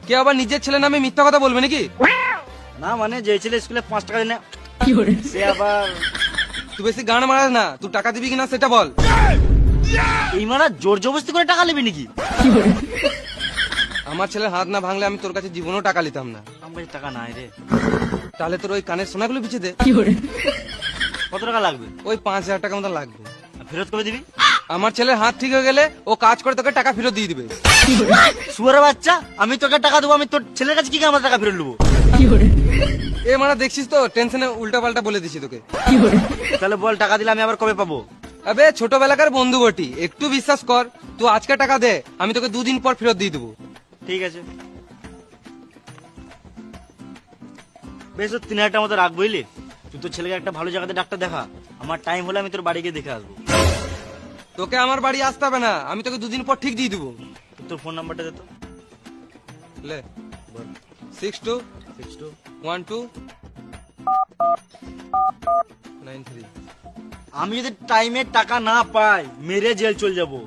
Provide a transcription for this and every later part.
কে আবার নিজের ছেলে নামে মিথ্যা কথা বলবে নাকি? না মানে যে ছেলে স্কুলে 5 টাকা দেয় না সে আবার তুই বেশি গান মারাস না, তুই টাকা দিবি কিনা সেটা বল। এই মারা জোর জবরদস্তি করে টাকা নেবে নাকি? আমার ছেলের হাত না ভাঙলে আমি তোর কাছে জীবনেও টাকা নিতাম না। আমার কাছে টাকা নাই রে। তাহলে তোর ওই কানের সোনাগুলো বিছে দে। কত টাকা লাগবে? ওই 5,000 টাকা মতো লাগবে। আর ফেরত কবে দিবি? আমার ছেলের হাত ঠিক হয়ে গেলে ও কাজ করে তোকে টাকা ফেরত দিয়ে দিবে। শুয়ারের বাচ্চা, আমি তোকে টাকা দেবো, আমি তোর ছেলের কাছে কি করে আমার টাকা ফেরত নেবো? এ মানে দেখছিস তো টেনশনে উল্টা পাল্টা বলে দিছি তোকে। তাহলে বল টাকা দিলে আমি আবার কবে পাবো? আবে ছোটবেলাকার বন্ধু বটি, একটু বিশ্বাস কর। তুই আজকে টাকা দে, আমি তোকে 2 দিন পর ফেরত দিয়ে দেবো। ঠিক আছে, বেশ 3,000 টাকা মতো রাখ, বুঝলি? তুই তোর ছেলেকে একটা ভালো জায়গাতে ডাক্তার দেখা, আমার টাইম হলে আমি তোর বাড়ি গিয়ে দেখে আসবো। তোকে আমার বাড়ি আসতে হবে না, আমি তোকে 2 দিন পর ঠিক দিয়ে দেবো। তোর ফোন নাম্বারটা দে তো। লে 62 12 93। আমি যদি টাইমে টাকা না পাই মেরে জেল চলে যাবো।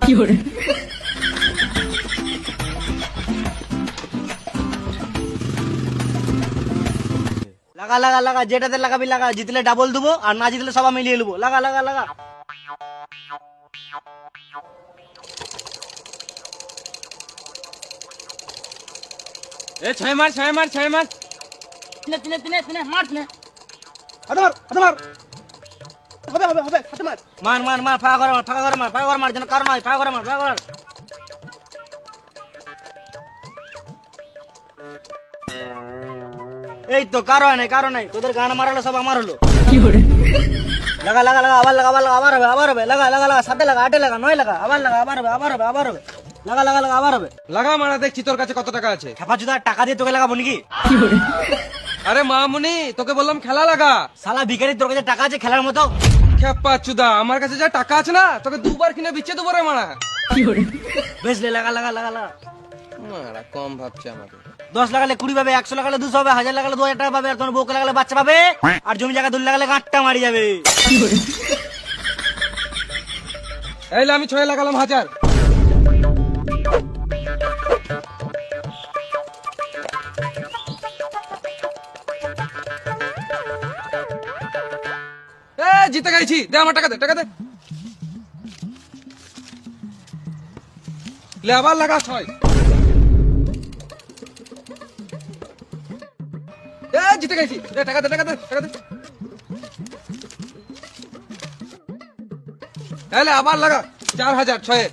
লাগা লাগা লাগা, যেটাতে লাগাবি লাগা, জিতলে ডাবল দেবো আর না জিতলে সবাই মিলিয়ে নেবো। লাগা লাগা লাগা। এ ছয় মার ছয় মার ছয় মার। মার মার মার, ফাঁকা করে মার, ফাঁকা করে মার, ফাঁকা করে মার, যেন কারো নয়, ফাঁকা করে মার, ফাঁকা করে মার। এই তো কারো হয় নাই, কারো নাই, তোদের গান মারালো সব আমার হলো। লাগা লাগা লাগা, আবার লাগা, আবার লাগা, আবার হবে, আবার হবে, লাগা লাগা লাগা, 7 লাগা, 8 লাগা, 9 লাগা, আবার লাগা, আবার হবে, আবার হবে, আবার হবে, লাগা লাগা লাগা, আবার হবে। লাগা মারা, দেখছি তোর কাছে কত টাকা আছে। খেপা চুদা, টাকা দিয়ে তোকে লাগাবো নাকি? আরে মামুনি, তোকে বললাম খেলা লাগা। শালা ভিখারি, তোর কাছে টাকা আছে খেলার মতো? খেপা চুদা, আমার কাছে যা টাকা আছে না তোকে 2 বার কিনে বিচ্ছে দেবো রে মারা। বেশ লে, লাগা লাগা লাগা লাগা। মারা কম ভাবছে আমাকে। 10 লাগালে 20 পাবে, 100 লাগালে 200 হবে, 1000 লাগালে 2000 টাকা পাবে, আর তোমার বউকে লাগালে বাচ্চা পাবে, আর জমি জায়গা দূর লাগালে গাঁটটা মারি যাবে। এই লে, আমি 6 লাগালাম 1000। এ জিতে গেছি, দে আমার টাকা দে, টাকা দে। লে আবার লাগা 6। এ জিতে গেছি, দে টাকা দে, টাকা দে, টাকা দে। এলে আবার লাগা 4000 6।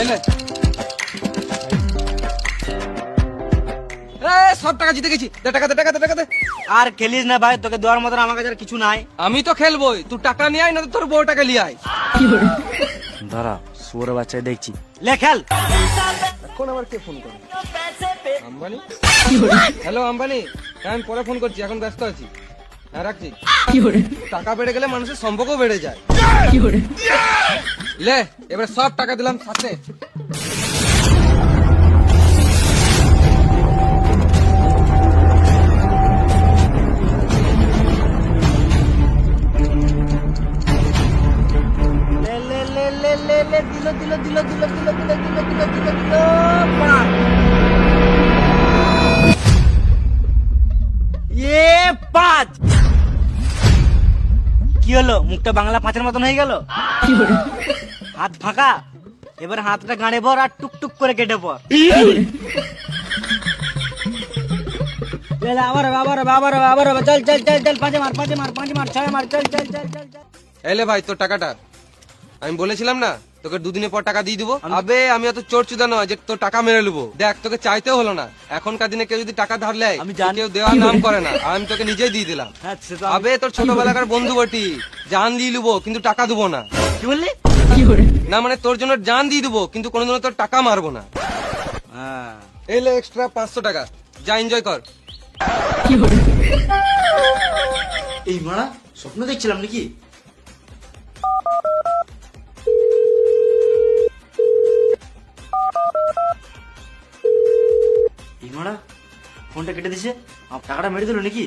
এলে সব টাকা জিতে গেছি, দে টাকা দে, টাকা দে, টাকা দে। আর খেলিস না ভাই, তোকে দেওয়ার মতন আমার কাছে আর কিছু নাই। আমি তো খেলবোই, তুই টাকা নিয়ে আয় না তো তোর বউ টাকা নিয়ে আয়। দাঁড়া, শুয়োর বাচ্চা দেখছি, লে খেল। এখন আবার কে ফোন করে? আম্বানি। হ্যালো আম্বানি, হ্যাঁ আমি পরে ফোন করছি, এখন ব্যস্ত আছি। হ্যাঁ রাখছি। টাকা বেড়ে গেলে মানুষের সম্পর্কও বেড়ে যায়। লে এবার সব টাকা দিলাম সাথে। লে লে লে লে লে লে, দিল দিল দিল দিল দিল দিল দিল দিল দিল দিল, পাঁচ। এ 5। কি হলো, মুখটা বাংলা 5-এর মতন হয়ে গেল? হাত ফাঁকা, এবার হাতটা গাঁড়ে ভর আর টুকটুক করে কেটে পর। আবার হবে, আবার হবে, আবার হবে, আবার হবে, চল চল চল চল, 5 মার, 5 মার, 5 মার, 6 মার, চল চল চল চল চল। এলে ভাই তোর টাকাটা, আমি বলেছিলাম না তোকে 2 দিনের পর টাকা দিয়ে দিবো। আবে আমি অত চোর চুদা নয় যে তোর টাকা মেরে নেবো। দেখ তোকে চাইতেও হলো না, এখনকার দিনে কেউ যদি টাকা ধার নেয় আমি জানি। কেউ দেওয়ার নাম করে না, আমি তোকে নিজেই দিয়ে দিলাম। হ্যাঁ, সে তো আমি- আবে তোর ছোটবেলাকার বন্ধু বটি, জান দিয়ে নিবো কিন্তু টাকা দেবো না। কি বললি? না মানে তোর জন্য জান দিয়ে দিবো কিন্তু কোনোদিনও তোর টাকা মারবো না। হ্যাঁ, এলে এক্সট্রা 500 টাকা, যা এনজয় কর। এই মারা স্বপ্ন দেখছিলাম নাকি? এই মারা ফোনটা কেটে দিছে, টাকাটা মেরে দিল নাকি?